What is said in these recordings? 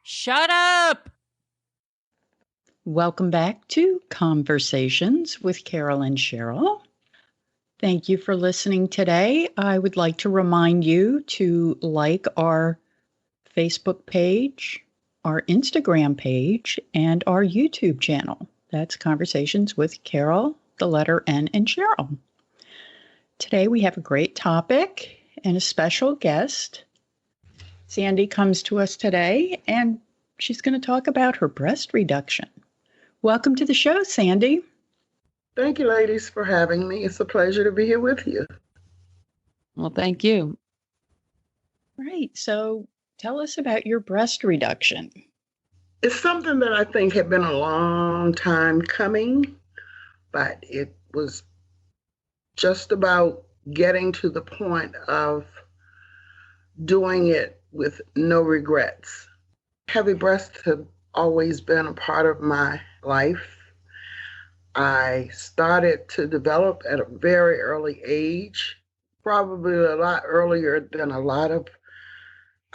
Shut up! Welcome back to Conversations with Carol and Cheryl. Thank you for listening today. I would like to remind you to like our Facebook page, our Instagram page, and our YouTube channel. That's Conversations with Carol, the letter N, and Cheryl. Today we have a great topic and a special guest. Sandy comes to us today, and she's going to talk about her breast reduction. Welcome to the show, Sandy. Thank you, ladies, for having me. It's a pleasure to be here with you. Well, thank you. Right. So tell us about your breast reduction. It's something that I think had been a long time coming, but it was just about getting to the point of doing it with no regrets. Heavy breasts have always been a part of my life. I started to develop at a very early age, probably a lot earlier than a lot of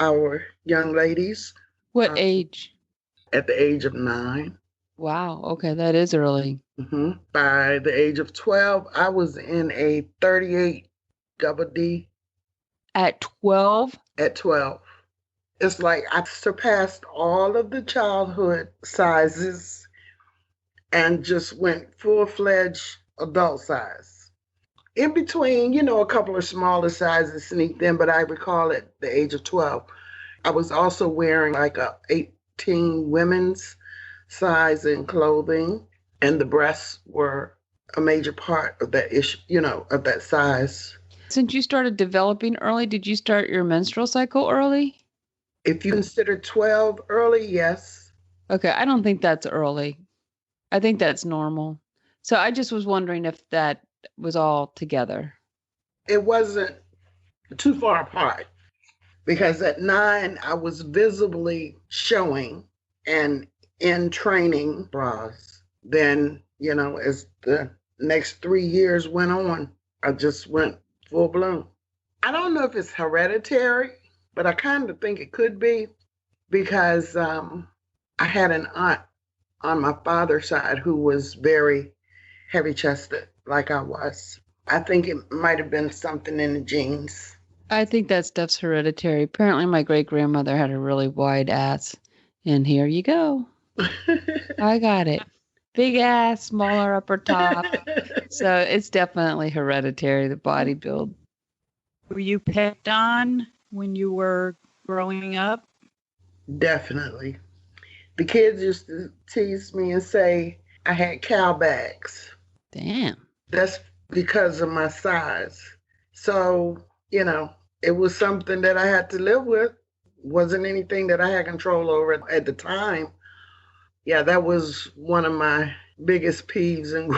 our young ladies. What age? At the age of 9. Wow. Okay, that is early. Mm-hmm. By the age of 12, I was in a 38 double D. At 12? At 12. It's like I surpassed all of the childhood sizes and just went full-fledged adult size. In between, a couple of smaller sizes sneaked in, but I recall at the age of 12, I was also wearing like a 18 women's size in clothing, and the breasts were a major part of that issue, of that size. Since you started developing early, did you start your menstrual cycle early? If you consider 12 early, yes. Okay, I don't think that's early. I think that's normal. So I just was wondering if that was all together. It wasn't too far apart because at 9, I was visibly showing and in training bras. Then, as the next 3 years went on, I just went full blown. I don't know if it's hereditary, but I kind of think it could be because I had an aunt on my father's side who was very heavy chested like I was. I think it might have been something in the genes. I think that stuff's hereditary. Apparently my great-grandmother had a really wide ass. And here you go. I got it. Big ass, smaller upper top. So it's definitely hereditary, the body build. Were you picked on when you were growing up? Definitely. The kids used to tease me and say I had cow bags. Damn. That's because of my size. So, it was something that I had to live with. Wasn't anything that I had control over at the time. Yeah, that was one of my biggest peeves in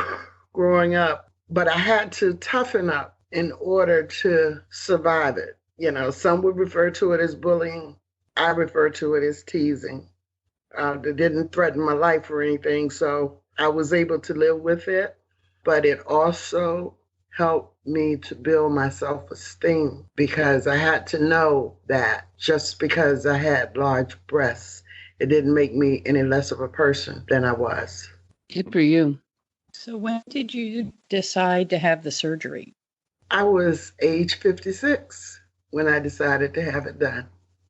growing up. But I had to toughen up in order to survive it. Some would refer to it as bullying. I refer to it as teasing. It didn't threaten my life or anything, so I was able to live with it. But it also helped me to build my self-esteem because I had to know that just because I had large breasts, it didn't make me any less of a person than I was. Good for you. So when did you decide to have the surgery? I was age 56 when I decided to have it done.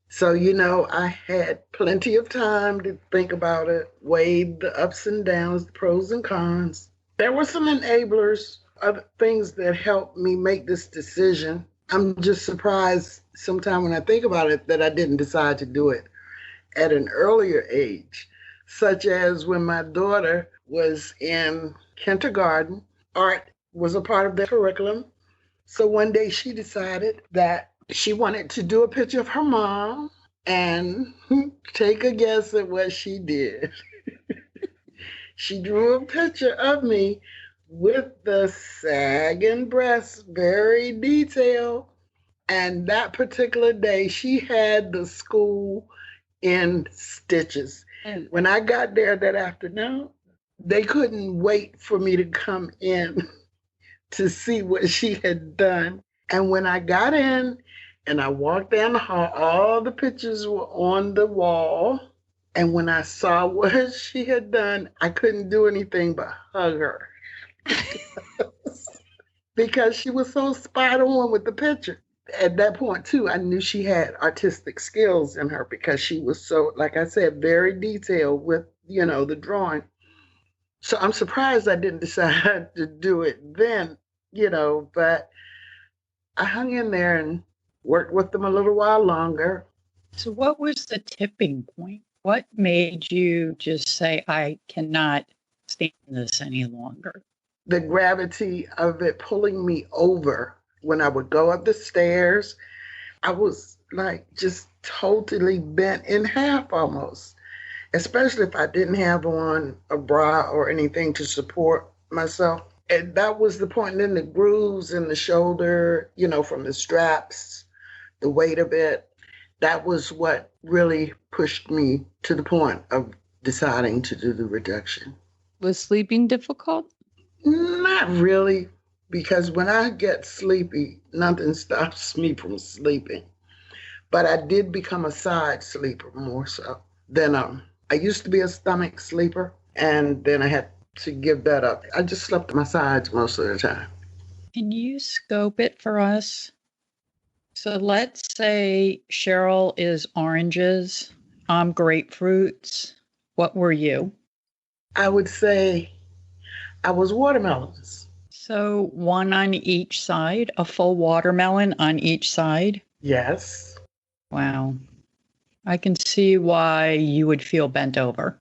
So, I had plenty of time to think about it, weigh the ups and downs, the pros and cons. There were some enablers, other things that helped me make this decision. I'm just surprised sometimes when I think about it that I didn't decide to do it at an earlier age, such as when my daughter was in kindergarten. Art was a part of the curriculum. So one day she decided that she wanted to do a picture of her mom and take a guess at what she did. She drew a picture of me with the sagging breasts, very detailed. And that particular day, she had the school in stitches. And when I got there that afternoon, they couldn't wait for me to come in to see what she had done. And when I got in and I walked down the hall, all the pictures were on the wall. And when I saw what she had done, I couldn't do anything but hug her because she was so spot on with the picture. At that point, too, I knew she had artistic skills in her because she was so, like I said, very detailed with, the drawing. So I'm surprised I didn't decide to do it then, but I hung in there and worked with them a little while longer. So what was the tipping point? What made you just say, I cannot stand this any longer? The gravity of it pulling me over when I would go up the stairs. I was like just totally bent in half almost, especially if I didn't have on a bra or anything to support myself. And that was the point. And then the grooves in the shoulder, from the straps, the weight of it, that was what really pushed me to the point of deciding to do the reduction. Was sleeping difficult? Not really, because when I get sleepy, nothing stops me from sleeping. But I did become a side sleeper more so than I used to be a stomach sleeper, and then I had to give that up. I just slept on my sides most of the time. Can you scope it for us? So let's say Cheryl is oranges, I'm grapefruits. What were you? I would say I was watermelons. So one on each side, a full watermelon on each side? Yes. Wow. I can see why you would feel bent over.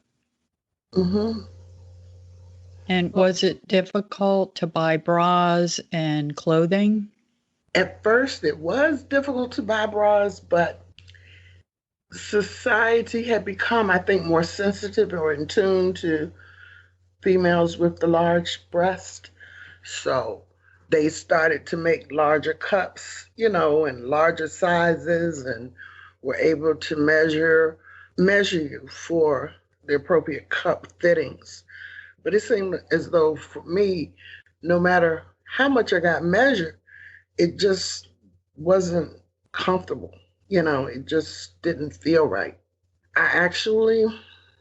Mm-hmm. And was it difficult to buy bras and clothing? At first, it was difficult to buy bras, but society had become, I think, more sensitive or in tune to females with the large breast. So they started to make larger cups, and larger sizes, and were able to measure you for the appropriate cup fittings. But it seemed as though for me, no matter how much I got measured, it just wasn't comfortable. It just didn't feel right. I actually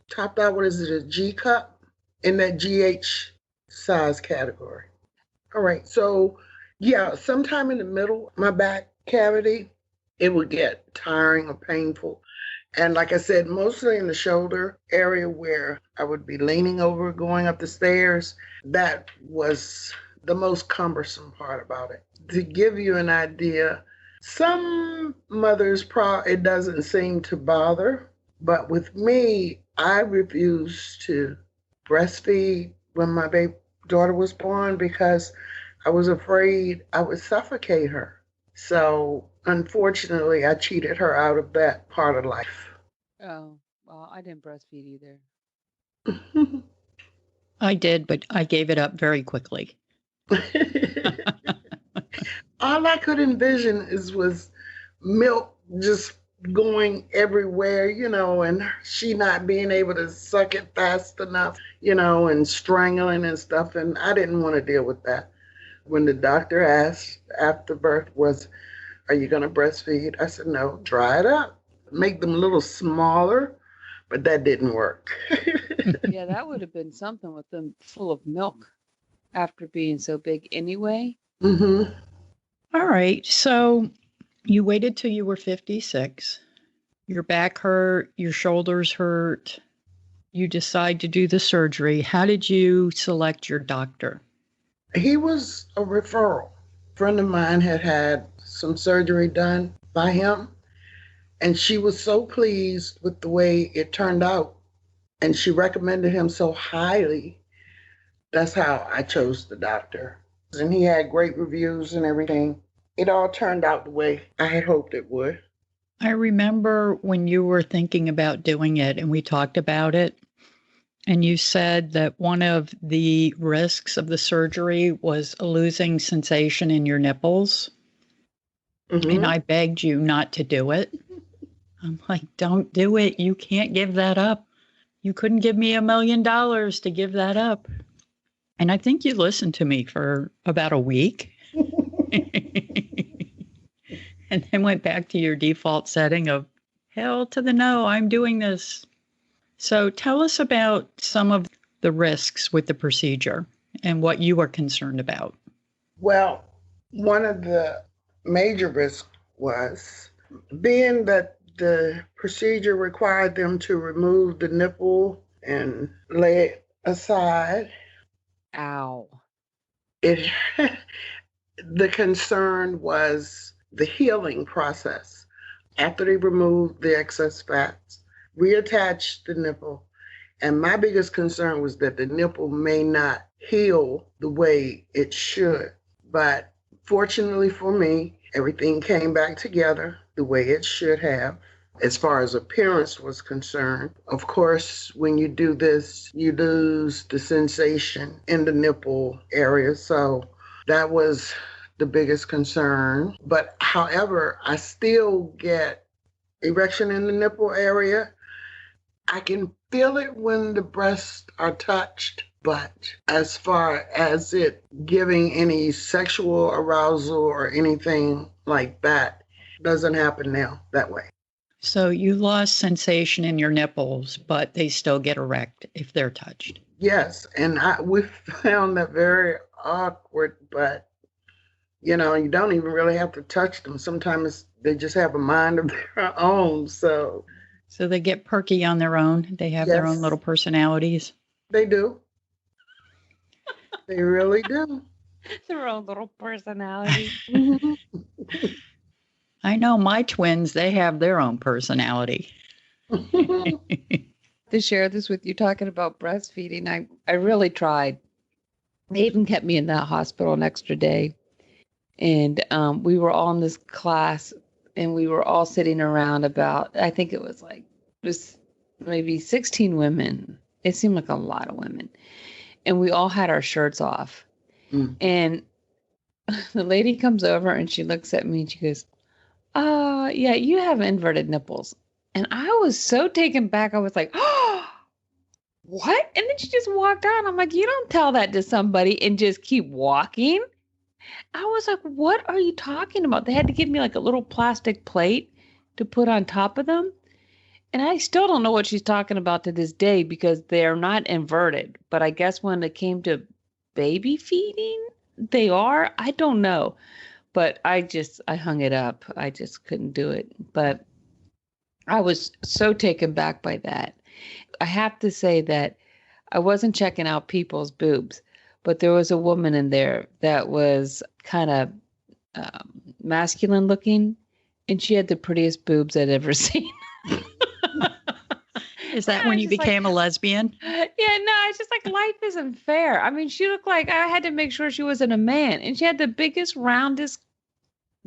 topped out, a G cup in that GH size category. All right. So, yeah, sometime in the middle, my back cavity, it would get tiring or painful. And like I said, mostly in the shoulder area where I would be leaning over going up the stairs, that was the most cumbersome part about it. To give you an idea, some mothers, it doesn't seem to bother, but with me, I refused to breastfeed when my baby daughter was born because I was afraid I would suffocate her. So unfortunately, I cheated her out of that part of life. Oh, well, I didn't breastfeed either. I did, but I gave it up very quickly. All I could envision was milk just going everywhere, and she not being able to suck it fast enough, and strangling and stuff. And I didn't want to deal with that. When the doctor asked after birth are you going to breastfeed? I said, no, dry it up, make them a little smaller, but that didn't work. Yeah, that would have been something with them full of milk after being so big anyway. Mm-hmm. All right. So you waited till you were 56. Your back hurt, your shoulders hurt. You decide to do the surgery. How did you select your doctor? He was a referral. A friend of mine had some surgery done by him, and she was so pleased with the way it turned out, and she recommended him so highly. That's how I chose the doctor. And he had great reviews and everything. It all turned out the way I had hoped it would. I remember when you were thinking about doing it and we talked about it, and you said that one of the risks of the surgery was losing sensation in your nipples. Mm-hmm. And I begged you not to do it. I'm like, don't do it. You can't give that up. You couldn't give me $1 million to give that up. And I think you listened to me for about a week. And then went back to your default setting of hell to the no, I'm doing this. So tell us about some of the risks with the procedure and what you are concerned about. Well, one of the major risks was being that the procedure required them to remove the nipple and lay it aside. Ow. It the concern was the healing process. After they removed the excess fats, reattached the nipple, and my biggest concern was that the nipple may not heal the way it should. But fortunately for me, everything came back together the way it should have. As far as appearance was concerned, of course, when you do this, you lose the sensation in the nipple area. So that was the biggest concern. But however, I still get erection in the nipple area. I can feel it when the breasts are touched, but as far as it giving any sexual arousal or anything like that, doesn't happen now that way. So you lost sensation in your nipples, but they still get erect if they're touched. Yes, and we found that very awkward, but you don't even really have to touch them. Sometimes they just have a mind of their own. So they get perky on their own. They have their own little personalities. They do. They really do. Their own little personality. I know my twins, they have their own personality. To share this with you, talking about breastfeeding, I really tried. They even kept me in that hospital an extra day. And we were all in this class, and we were all sitting around about, I think it was maybe 16 women. It seemed like a lot of women. And we all had our shirts off. And the lady comes over and she looks at me and she goes, yeah, you have inverted nipples. And I was so taken back. I was like, oh, what? And then she just walked on. I'm like, you don't tell that to somebody and just keep walking. I was like, what are you talking about? They had to give me like a little plastic plate to put on top of them. And I still don't know what she's talking about to this day because they're not inverted. But I guess when it came to baby feeding, they are. I don't know. But I hung it up. I just couldn't do it. But I was so taken back by that. I have to say that I wasn't checking out people's boobs, but there was a woman in there that was kind of masculine looking, and she had the prettiest boobs I'd ever seen. Is that when you became a lesbian? Yeah, no, it's just like life isn't fair. I mean, she looked like I had to make sure she wasn't a man, and she had the biggest, roundest,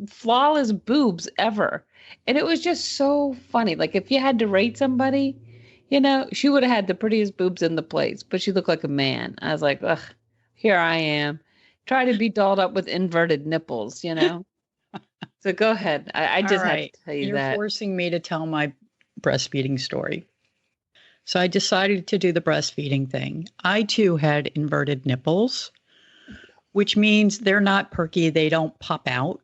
flawless boobs ever. And it was just so funny. Like if you had to rate somebody, she would have had the prettiest boobs in the place, but she looked like a man. I was like, ugh, here I am, trying to be dolled up with inverted nipples, So go ahead. I just have to tell you that. You're forcing me to tell my breastfeeding story. So I decided to do the breastfeeding thing. I too had inverted nipples, which means they're not perky. They don't pop out.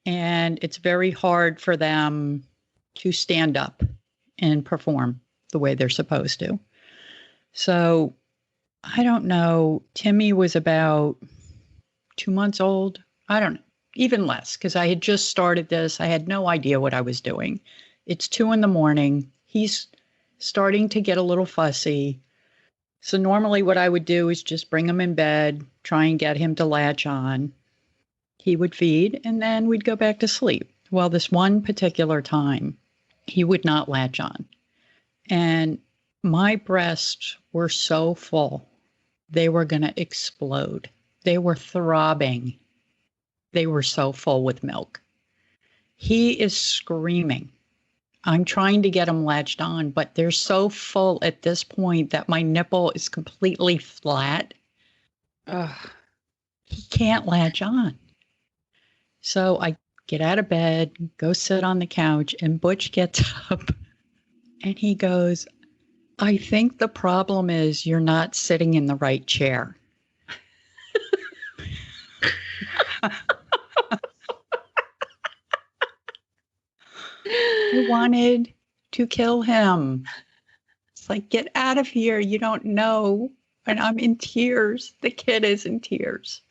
And it's very hard for them to stand up and perform the way they're supposed to. So I don't know. Timmy was about 2 months old. I don't know, even less, because I had just started this. I had no idea what I was doing. It's 2 a.m. He's starting to get a little fussy. So normally what I would do is just bring him in bed, try and get him to latch on. He would feed, and then we'd go back to sleep. Well, this one particular time, he would not latch on. And my breasts were so full, they were going to explode. They were throbbing. They were so full with milk. He is screaming. I'm trying to get him latched on, but they're so full at this point that my nipple is completely flat. Ugh. He can't latch on. So I get out of bed, go sit on the couch, and Butch gets up and he goes, I think the problem is you're not sitting in the right chair. I wanted to kill him. It's like, get out of here. You don't know. And I'm in tears. The kid is in tears.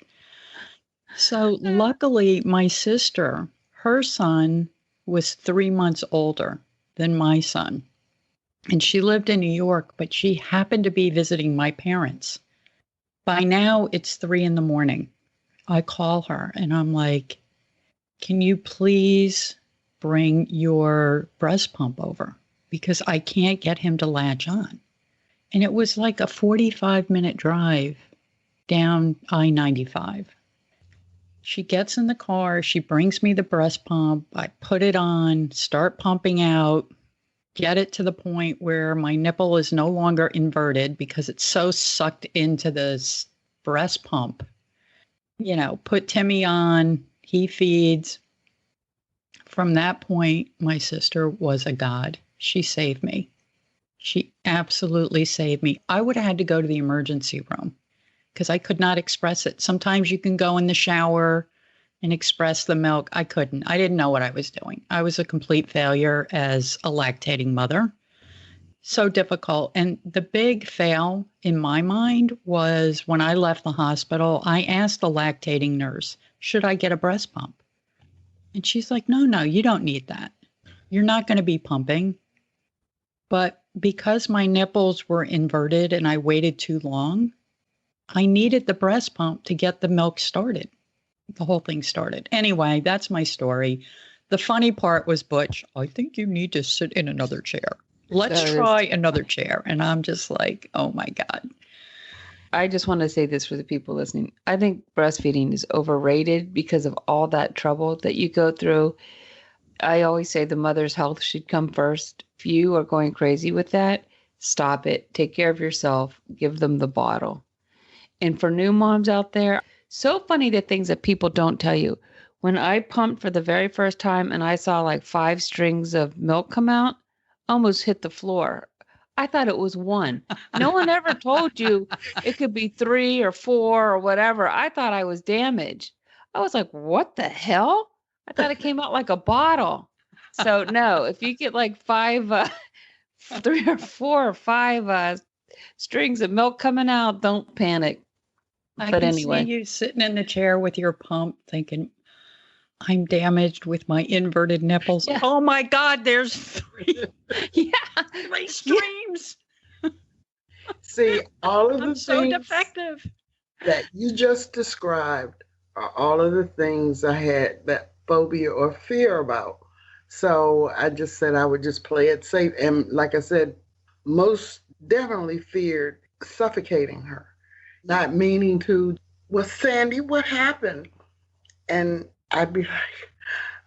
So luckily, my sister, her son was 3 months older than my son. And she lived in New York, but she happened to be visiting my parents. By now, it's 3 a.m. I call her and I'm like, can you please bring your breast pump over? Because I can't get him to latch on. And it was like a 45-minute drive down I-95. She gets in the car, she brings me the breast pump, I put it on, start pumping out, get it to the point where my nipple is no longer inverted because it's so sucked into this breast pump. You know, put Timmy on, he feeds. From that point, my sister was a god. She saved me. She absolutely saved me. I would have had to go to the emergency room because I could not express it. Sometimes you can go in the shower and express the milk. I couldn't. I didn't know what I was doing. I was a complete failure as a lactating mother. So difficult. And the big fail in my mind was when I left the hospital, I asked the lactating nurse, should I get a breast pump? And she's like, no, you don't need that. You're not going to be pumping. But because my nipples were inverted and I waited too long, I needed the breast pump to get the milk started. The whole thing started. Anyway, that's my story. The funny part was, Butch, I think you need to sit in another chair. Let's try another chair. And I'm just like, oh my God. I just want to say this for the people listening. I think breastfeeding is overrated because of all that trouble that you go through. I always say the mother's health should come first. If you are going crazy with that, stop it. Take care of yourself. Give them the bottle. And for new moms out there, so funny the things that people don't tell you. When I pumped for the very first time and I saw like 5 strings of milk come out, I almost hit the floor. I thought it was 1. No one ever told you it could be 3 or 4 or whatever. I thought I was damaged. I was like, what the hell? I thought it came out like a bottle. So no, if you get like 5, 3 or 4 or 5 strings of milk coming out, don't panic. I But can anyway. see you sitting in the chair with your pump thinking, I'm damaged with my inverted nipples. Yeah. Oh my God, there's 3, Yeah. 3 streams. See, all of I'm the so things defective. that you just described are all of the things I had that phobia or fear about. So I just said I would just play it safe. And like I said, most definitely feared suffocating her, not meaning to. Well, Sandy, what happened? And I'd be like,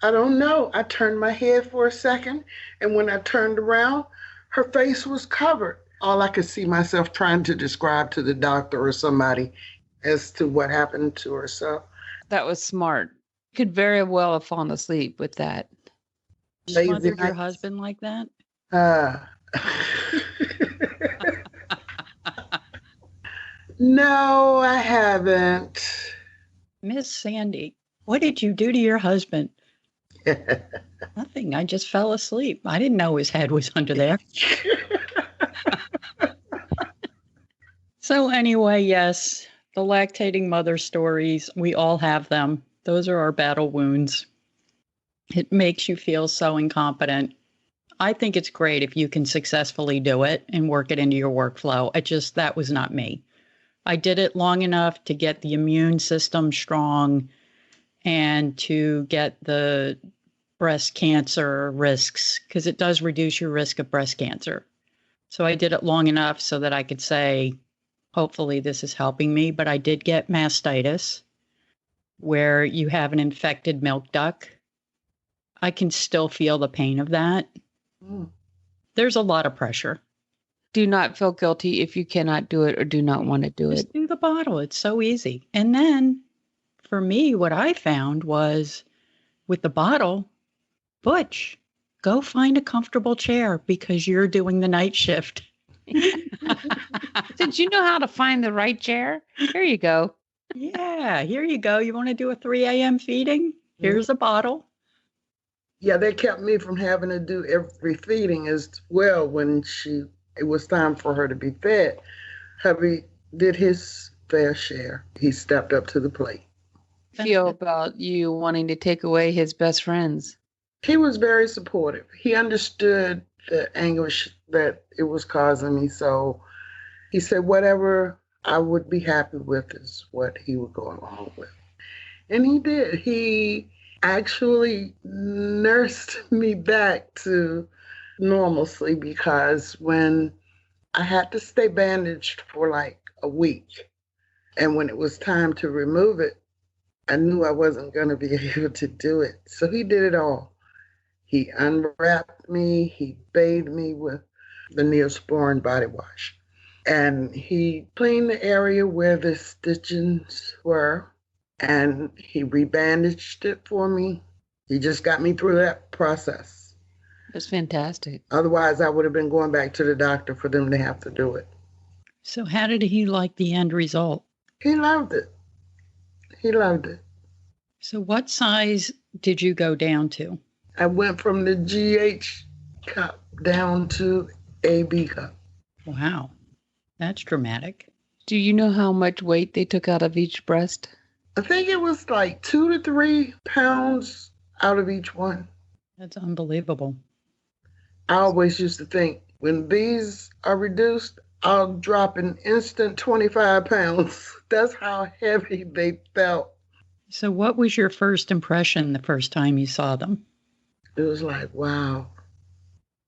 I don't know. I turned my head for a second, and when I turned around, her face was covered. All I could see myself trying to describe to the doctor or somebody as to what happened to her. So That was smart. Could very well have fallen asleep with that. lazy Smothered your nights. husband like that? No, I haven't. Miss Sandy, what did you do to your husband? Nothing. I just fell asleep. I didn't know his head was under there. So anyway, yes, the lactating mother stories, we all have them. Those are our battle wounds. It makes you feel so incompetent. I think it's great if you can successfully do it and work it into your workflow. That was not me. I did it long enough to get the immune system strong and to get the breast cancer risks, because it does reduce your risk of breast cancer. So I did it long enough so that I could say, hopefully this is helping me. But I did get mastitis, where you have an infected milk duct. I can still feel the pain of that. There's a lot of pressure. Do not feel guilty if you cannot do it or do not want to do it. Just do the bottle. It's so easy. And then for me, what I found was with the bottle, Butch, go find a comfortable chair because you're doing the night shift. Did you know how to find the right chair? Here you go. Yeah, here you go. You want to do a 3 a.m. feeding? Here's a bottle. Yeah, they kept me from having to do every feeding as well when she it was time for her to be fed, hubby did his fair share. He stepped up to the plate. Feel about you wanting to take away his best friends? He was very supportive. He understood the anguish that it was causing me. So he said, whatever I would be happy with is what he would go along with. And he did. He actually nursed me back to normalcy, because when I had to stay bandaged for like a week, and when it was time to remove it, I knew I wasn't going to be able to do it. So he did it all. He unwrapped me. He bathed me with the Neosporin body wash. And he cleaned the area where the stitches were, and he rebandaged it for me. He just got me through that process. That's fantastic. Otherwise, I would have been going back to the doctor for them to have to do it. So how did he like the end result? He loved it. He loved it. So what size did you go down to? I went from the GH cup down to AB cup. Wow, that's dramatic. Do you know how much weight they took out of each breast? I think it was like 2 to 3 pounds out of each one. That's unbelievable. I always used to think, when these are reduced, I'll drop an instant 25 pounds. That's how heavy they felt. So what was your first impression the first time you saw them? It was like, wow,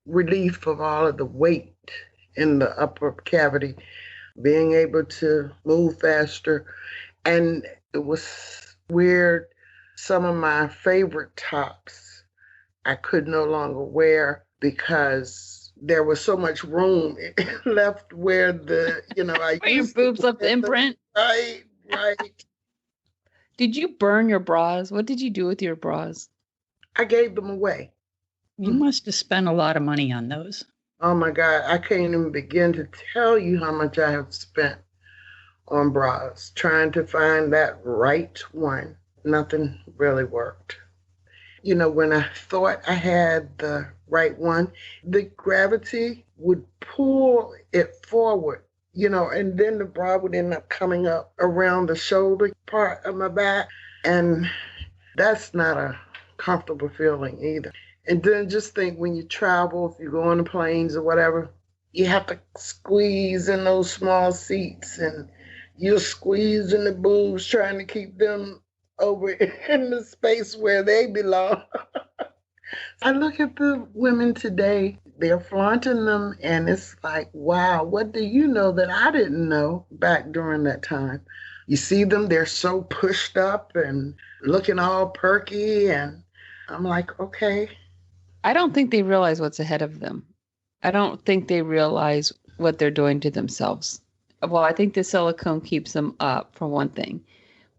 relief of all of the weight in the upper cavity, being able to move faster. And it was weird. Some of my favorite tops I could no longer wear because there was so much room left where the, I Where your boobs left the imprint? Right. Did you burn your bras? What did you do with your bras? I gave them away. You must have spent a lot of money on those. Oh my God, I can't even begin to tell you how much I have spent on bras, trying to find that right one. Nothing really worked. When I thought I had the right one, the gravity would pull it forward, and then the bra would end up coming up around the shoulder part of my back. And that's not a comfortable feeling either. And then just think, when you travel, if you go on the planes or whatever, you have to squeeze in those small seats, and you're squeezing the boobs trying to keep them over in the space where they belong. I look at the women today, they're flaunting them, and it's like, wow, what do you know that I didn't know back during that time? You see them, they're so pushed up and looking all perky, and I'm like, okay. I don't think they realize what's ahead of them. I don't think they realize what they're doing to themselves. Well, I think the silicone keeps them up, for one thing.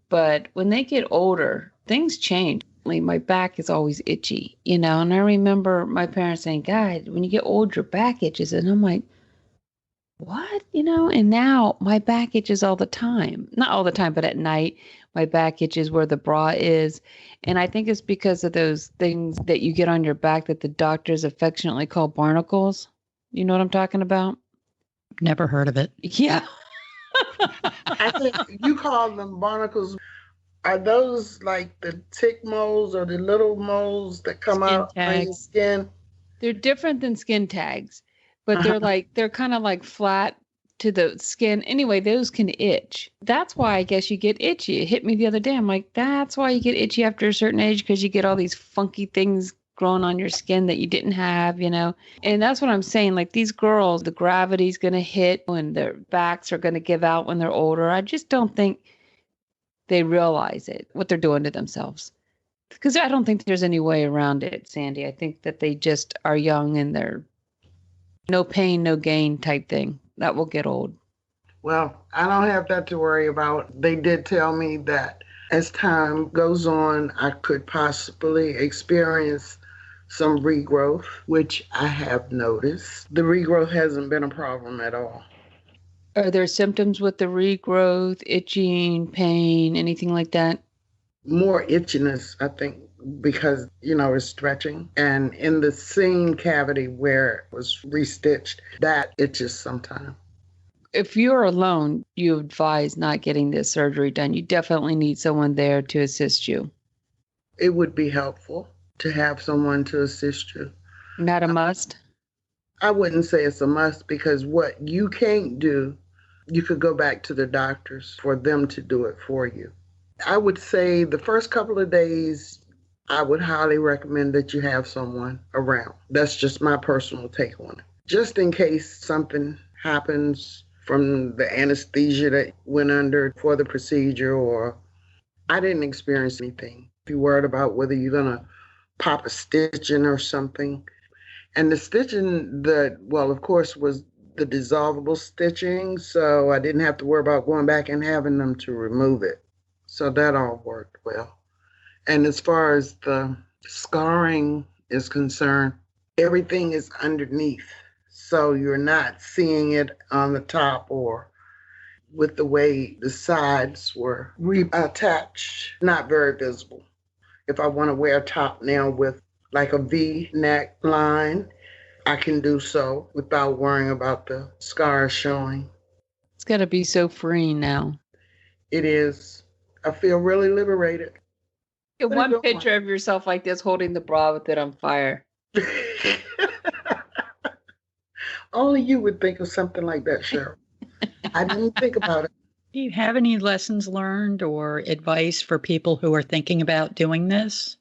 But when they get older, things change. Like, my back is always itchy, and I remember my parents saying, God, when you get old, your back itches. And I'm like, what? And now my back itches all the time. Not all the time, but at night, my back itches where the bra is. And I think it's because of those things that you get on your back that the doctors affectionately call barnacles. You know what I'm talking about? Never heard of it. Yeah. I think you call them barnacles. Are those like the tick moles or the little moles that come Skin out on your tags. skin? They're different than skin tags, but they're kind of like flat to the skin. Anyway, those can itch. That's why I guess you get itchy. It hit me the other day. I'm like, that's why you get itchy after a certain age, because you get all these funky things growing on your skin that you didn't have, And that's what I'm saying. Like, these girls, the gravity's going to hit and their backs are going to give out when they're older. I just don't think they realize it, what they're doing to themselves. Because I don't think there's any way around it, Sandy. I think that they just are young and they're no pain, no gain type thing. That will get old. Well, I don't have that to worry about. They did tell me that as time goes on, I could possibly experience some regrowth, which I have noticed. The regrowth hasn't been a problem at all. Are there symptoms with the regrowth, itching, pain, anything like that? More itchiness, I think, because, it's stretching. And in the seam cavity where it was restitched, that itches sometimes. If you're alone, you advise not getting this surgery done. You definitely need someone there to assist you. It would be helpful to have someone to assist you. Not a must? I wouldn't say it's a must, because what you can't do, you could go back to the doctors for them to do it for you. I would say the first couple of days, I would highly recommend that you have someone around. That's just my personal take on it. Just in case something happens from the anesthesia that went under for the procedure, or I didn't experience anything. If you're worried about whether you're going to pop a stitch in or something. And the stitching, of course, was the dissolvable stitching, so I didn't have to worry about going back and having them to remove it. So that all worked well. And as far as the scarring is concerned, everything is underneath. So you're not seeing it on the top or with the way the sides were reattached, not very visible. If I want to wear a top now with like a V-neck line, I can do so without worrying about the scars showing. It's got to be so freeing now. It is. I feel really liberated. Get one picture of yourself like this holding the bra with it on fire. Only you would think of something like that, Cheryl. I didn't think about it. Do you have any lessons learned or advice for people who are thinking about doing this?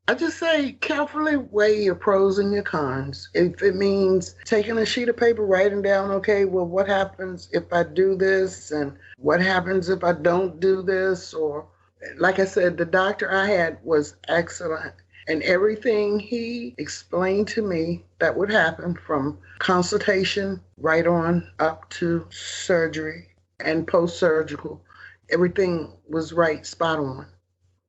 I just say carefully weigh your pros and your cons. If it means taking a sheet of paper, writing down, okay, well, what happens if I do this? And what happens if I don't do this? Or, like I said, the doctor I had was excellent. And everything he explained to me that would happen from consultation right on up to surgery and post-surgical, everything was right, spot on.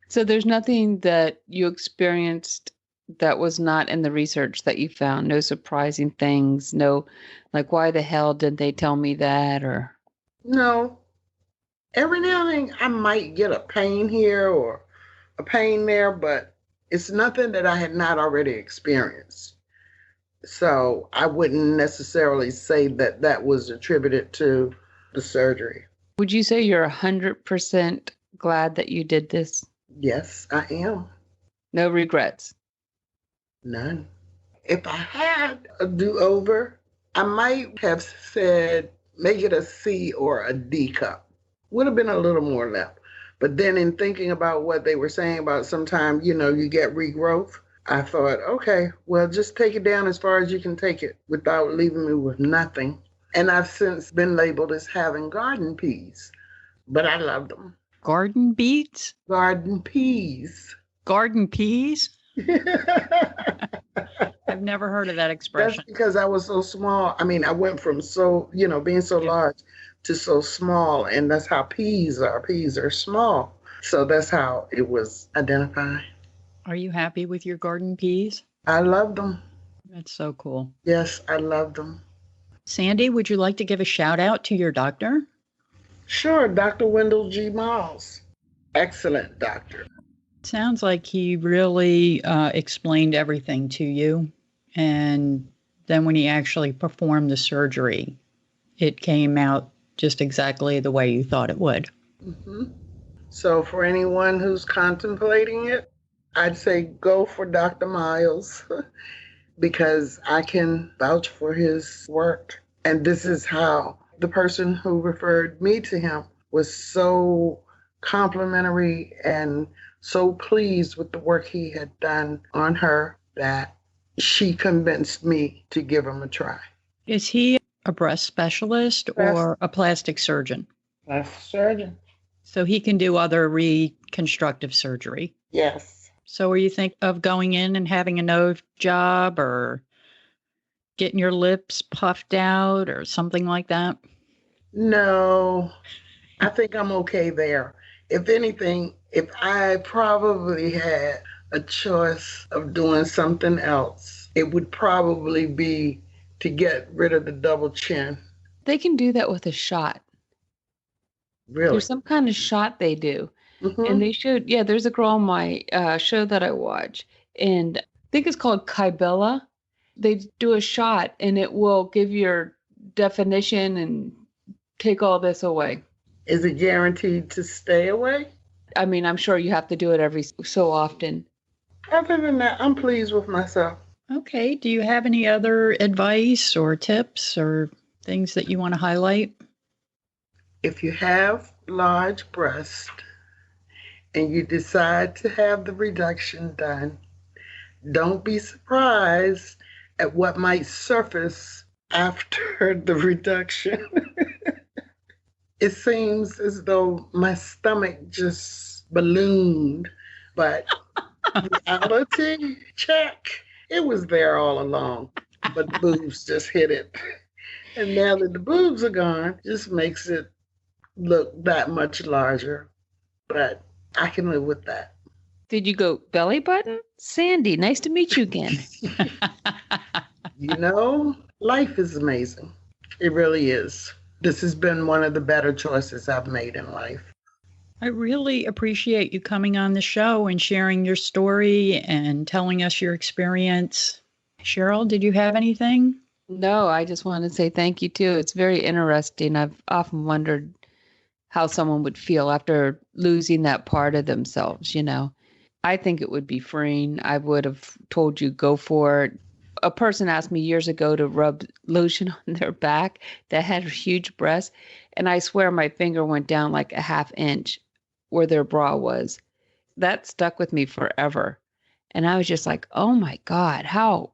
So there's nothing that you experienced that was not in the research that you found? No surprising things? No, like, why the hell did they tell me that? Or no. Every now and then I might get a pain here or a pain there, but it's nothing that I had not already experienced. So I wouldn't necessarily say that that was attributed to the surgery. Would you say you're 100% glad that you did this? Yes, I am. No regrets? None. If I had a do-over, I might have said make it a C or a D cup. Would have been a little more left. But then in thinking about what they were saying about sometimes, you get regrowth, I thought, okay, well, just take it down as far as you can take it without leaving me with nothing. And I've since been labeled as having garden peas, but I love them. Garden beets? Garden peas. Garden peas? I've never heard of that expression. That's because I was so small. I mean, I went from being so large to so small, and that's how peas are. Peas are small. So that's how it was identified. Are you happy with your garden peas? I love them. That's so cool. Yes, I love them. Sandy, would you like to give a shout out to your doctor? Sure, Dr. Wendell G. Miles. Excellent doctor. Sounds like he really explained everything to you. And then when he actually performed the surgery, it came out just exactly the way you thought it would. Mm-hmm. So for anyone who's contemplating it, I'd say go for Dr. Miles because I can vouch for his work. And this is how the person who referred me to him was so complimentary and so pleased with the work he had done on her that she convinced me to give him a try. Is he a breast specialist or a plastic surgeon? Plastic surgeon. So he can do other reconstructive surgery? Yes. So are you thinking of going in and having a nose job or getting your lips puffed out or something like that? No, I think I'm okay there. If anything, if I probably had a choice of doing something else, it would probably be to get rid of the double chin. They can do that with a shot. Really? There's some kind of shot they do. And they showed, there's a girl on my show that I watch, and I think it's called Kybella. They do a shot, and it will give your definition and take all this away. Is it guaranteed to stay away? I mean, I'm sure you have to do it every so often. Other than that, I'm pleased with myself. Okay. Do you have any other advice or tips or things that you want to highlight? If you have large breasts and you decide to have the reduction done, don't be surprised at what might surface after the reduction. It seems as though my stomach just ballooned, but reality, check. It was there all along, but the boobs just hit it. And now that the boobs are gone, just makes it look that much larger. But I can live with that. Did you go belly button? Sandy, nice to meet you again. You know, life is amazing. It really is. This has been one of the better choices I've made in life. I really appreciate you coming on the show and sharing your story and telling us your experience. Cheryl, did you have anything? No, I just want to say thank you too. It's very interesting. I've often wondered how someone would feel after losing that part of themselves, you know. I think it would be freeing. I would have told you go for it. A person asked me years ago to rub lotion on their back that had huge breasts, and I swear my finger went down like a half inch where their bra was. That stuck with me forever. And I was just like, oh my God, how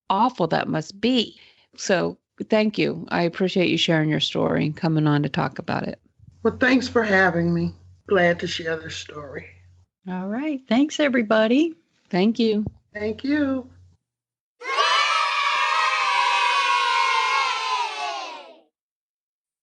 awful that must be. So thank you. I appreciate you sharing your story and coming on to talk about it. Well, thanks for having me. Glad to share this story. All right. Thanks, everybody. Thank you. Thank you.